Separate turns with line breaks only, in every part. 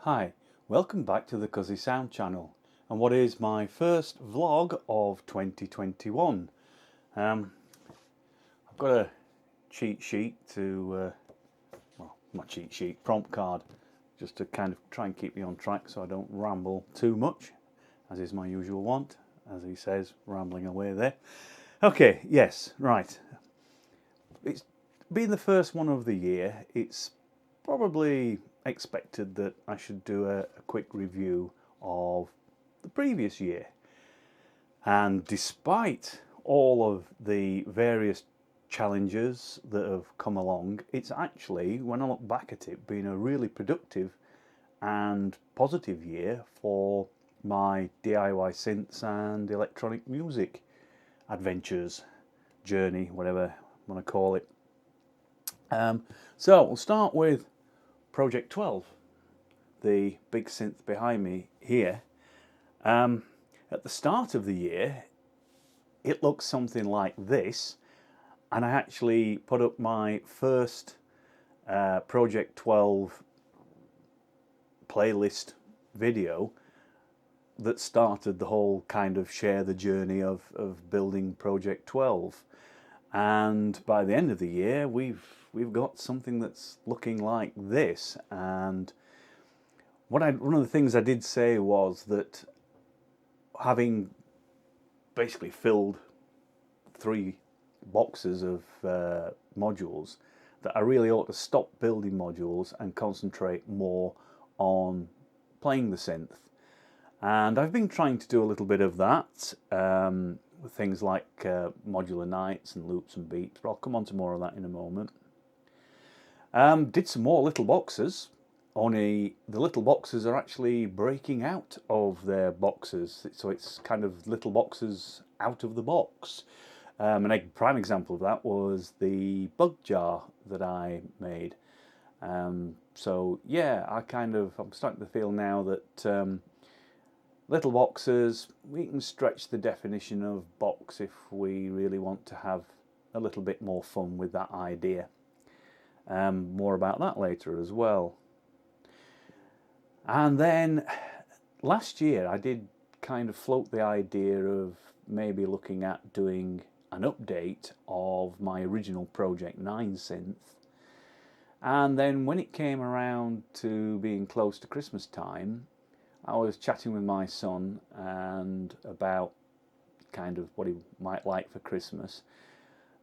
Hi, welcome back to the Cuzzy Sound channel and what is my first vlog of 2021. I've got a cheat sheet well, not cheat sheet, prompt card, just to kind of try and keep me on track so I don't ramble too much, as is my usual want, as he says, rambling away there. Okay, yes, right. It's being the first one of the year, it's probably expected that I should do a quick review of the previous year. And despite all of the various challenges that have come along, it's actually, when I look back at it, been a really productive and positive year for my DIY synths and electronic music adventures, journey, whatever you want to call it. So we'll start with Project 12, the big synth behind me here. At the start of the year, it looks something like this, and I actually put up my first Project 12 playlist video that started the whole kind of share the journey of building Project 12. And by the end of the year, we've got something that's looking like this. And one of the things I did say was that, having basically filled 3 boxes of modules, that I really ought to stop building modules and concentrate more on playing the synth. And I've been trying to do a little bit of that with things like modular nights and loops and beats, but I'll come on to more of that in a moment. Did some more little boxes, only the little boxes are actually breaking out of their boxes, so it's kind of little boxes out of the box. A prime example of that was the bug jar that I made. So yeah, I'm starting to feel now that little boxes, we can stretch the definition of box if we really want to have a little bit more fun with that idea. More about that later as well. And then last year I did kind of float the idea of maybe looking at doing an update of my original Project 9 synth. And then when it came around to being close to Christmas time, I was chatting with my son and about kind of what he might like for Christmas.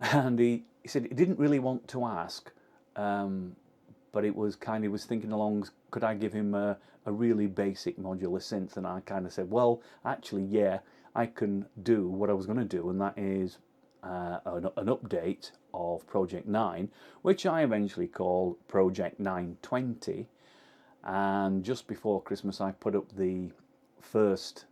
And he said he didn't really want to ask, but it was kind of, he was thinking along, could I give him a really basic modular synth? And I kind of said, well, actually, yeah, I can do what I was going to do, and that is an update of Project 9, which I eventually called Project 920. And just before Christmas, I put up the first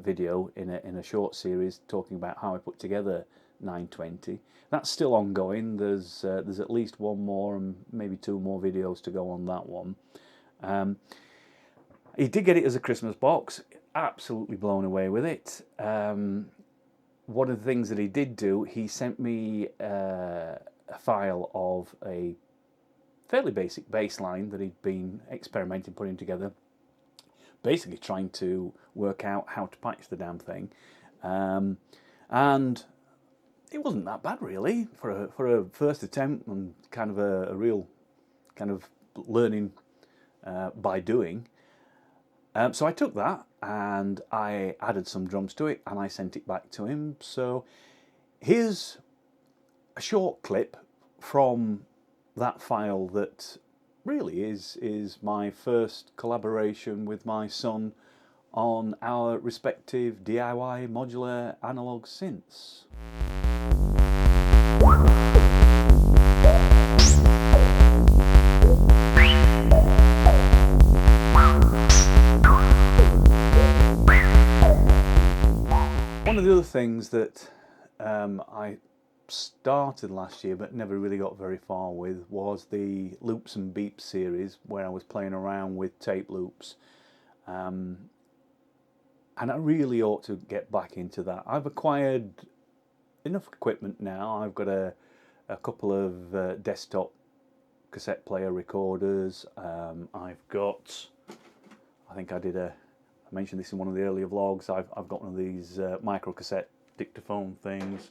video in a short series talking about how I put together 920. That's still ongoing. There's at least one more and maybe 2 more videos to go on that one. He did get it as a Christmas box. Absolutely blown away with it. One of the things that he did do, he sent me a file of a fairly basic bass line that he'd been experimenting putting together, basically trying to work out how to patch the damn thing. And it wasn't that bad really for a first attempt, and kind of a real kind of learning by doing. So I took that and I added some drums to it and I sent it back to him. So here's a short clip from that file that really is my first collaboration with my son on our respective DIY modular analog synths. One of the other things that I started last year but never really got very far with was the Loops and Beeps series, where I was playing around with tape loops, and I really ought to get back into that. I've acquired enough equipment now. I've got a couple of desktop cassette player recorders. I've got I think I mentioned this in one of the earlier vlogs. I've got one of these micro cassette dictaphone things.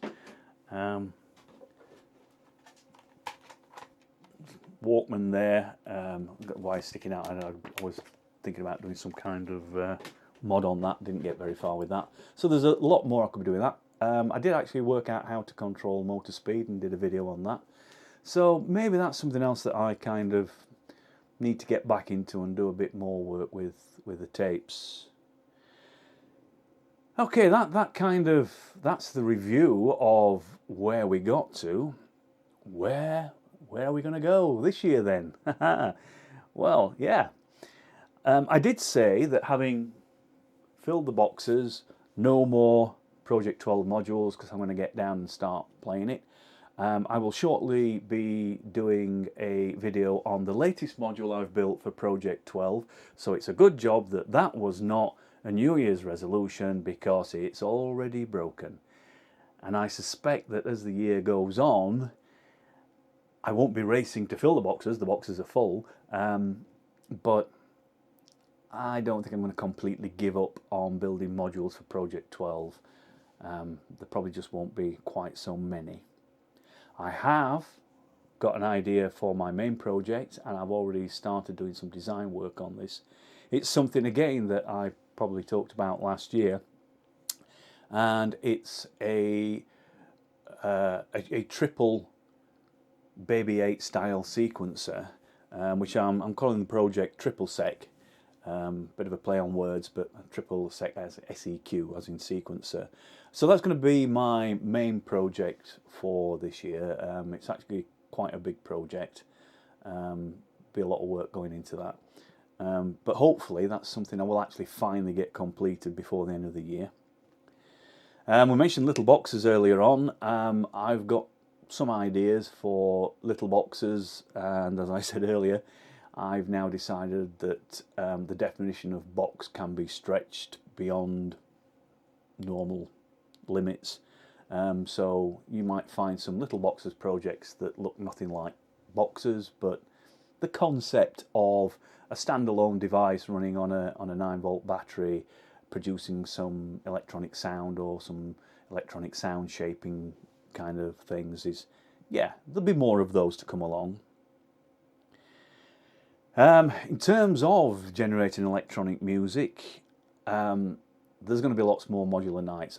Walkman there, got wires sticking out, and I was thinking about doing some kind of mod on that. Didn't get very far with that. So there's a lot more I could be doing that. I did actually work out how to control motor speed and did a video on that. So maybe that's something else that I kind of need to get back into and do a bit more work with the tapes. Okay, that's the review of where we got to. Where are we going to go this year then? Well, yeah. I did say that having filled the boxes, no more Project 12 modules, because I'm going to get down and start playing it. I will shortly be doing a video on the latest module I've built for Project 12. So it's a good job that that was not a New Year's resolution, because it's already broken. And I suspect that as the year goes on, I won't be racing to fill the boxes are full, but I don't think I'm going to completely give up on building modules for Project 12. There probably just won't be quite so many. I have got an idea for my main project, and I've already started doing some design work on this. It's something again that I probably talked about last year, and it's a triple Baby 8 style sequencer, which I'm calling the project Triple Sec. Bit of a play on words, but Triple Sec as SEQ, as in sequencer. So that's going to be my main project for this year. It's actually quite a big project. Be a lot of work going into that. But hopefully that's something I will actually finally get completed before the end of the year. We mentioned little boxes earlier on. I've got some ideas for little boxes, and as I said earlier, I've now decided that the definition of box can be stretched beyond normal limits. So you might find some little boxes projects that look nothing like boxes, but the concept of a standalone device running on a 9-volt battery, producing some electronic sound or some electronic sound shaping kind of things is, yeah, there'll be more of those to come along. In terms of generating electronic music, there's going to be lots more modular nights.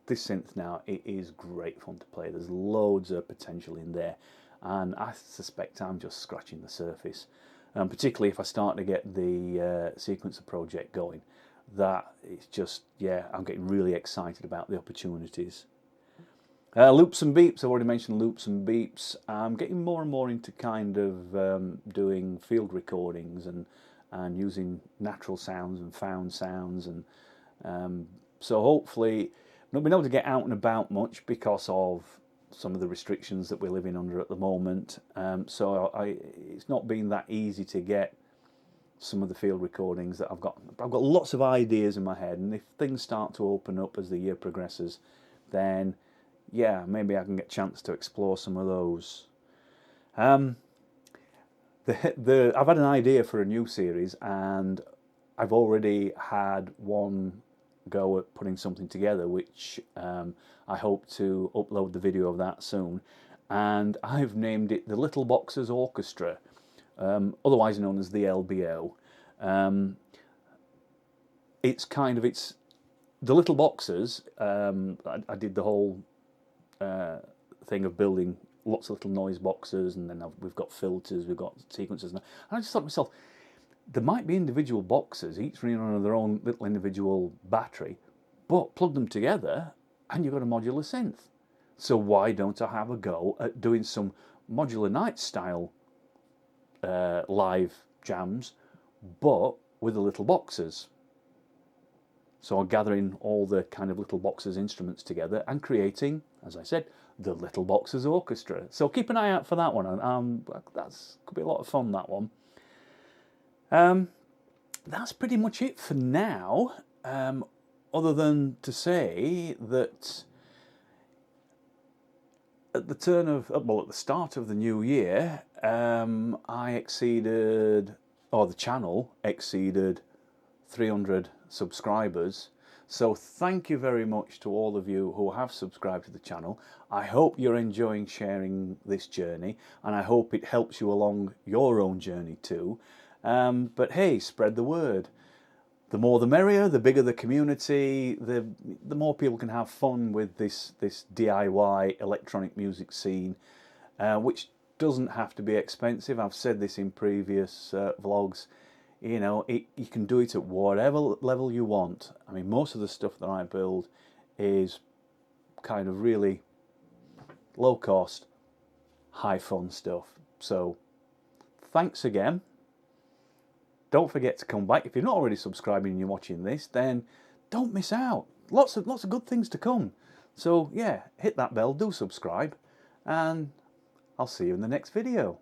This synth now, it is great fun to play. There's loads of potential in there, and I suspect I'm just scratching the surface. Particularly if I start to get the sequencer project going, that it's just, yeah, I'm getting really excited about the opportunities. Loops and beeps, I've already mentioned loops and beeps. I'm getting more and more into kind of doing field recordings and using natural sounds and found sounds, and so hopefully I've not been able to get out and about much because of some of the restrictions that we're living under at the moment. So it's not been that easy to get some of the field recordings that I've got. I've got lots of ideas in my head, and if things start to open up as the year progresses, then yeah, maybe I can get a chance to explore some of those. I've had an idea for a new series, and I've already had one go at putting something together, which I hope to upload the video of that soon. And I've named it the Little Boxes Orchestra, otherwise known as the LBO. It's the Little Boxes. I did the whole thing of building lots of little noise boxes, and then we've got filters, we've got sequencers, and I just thought to myself, there might be individual boxes, each running on their own little individual battery, but plug them together and you've got a modular synth. So why don't I have a go at doing some modular night style live jams, but with the little boxes? So I'm gathering all the kind of little boxes instruments together and creating, as I said, the Little Boxes Orchestra. So keep an eye out for that one. That's could be a lot of fun, that one. That's pretty much it for now, other than to say that at the start of the new year, the channel exceeded 300 subscribers. So thank you very much to all of you who have subscribed to the channel. I hope you're enjoying sharing this journey, and I hope it helps you along your own journey too. But hey, spread the word. The more the merrier, the bigger the community, the more people can have fun with this DIY electronic music scene, which doesn't have to be expensive. I've said this in previous vlogs. You know, you can do it at whatever level you want. I mean, most of the stuff that I build is kind of really low cost, high fun stuff. So thanks again. Don't forget to come back. If you're not already subscribing and you're watching this, then don't miss out. Lots of good things to come. So yeah, hit that bell, do subscribe, and I'll see you in the next video.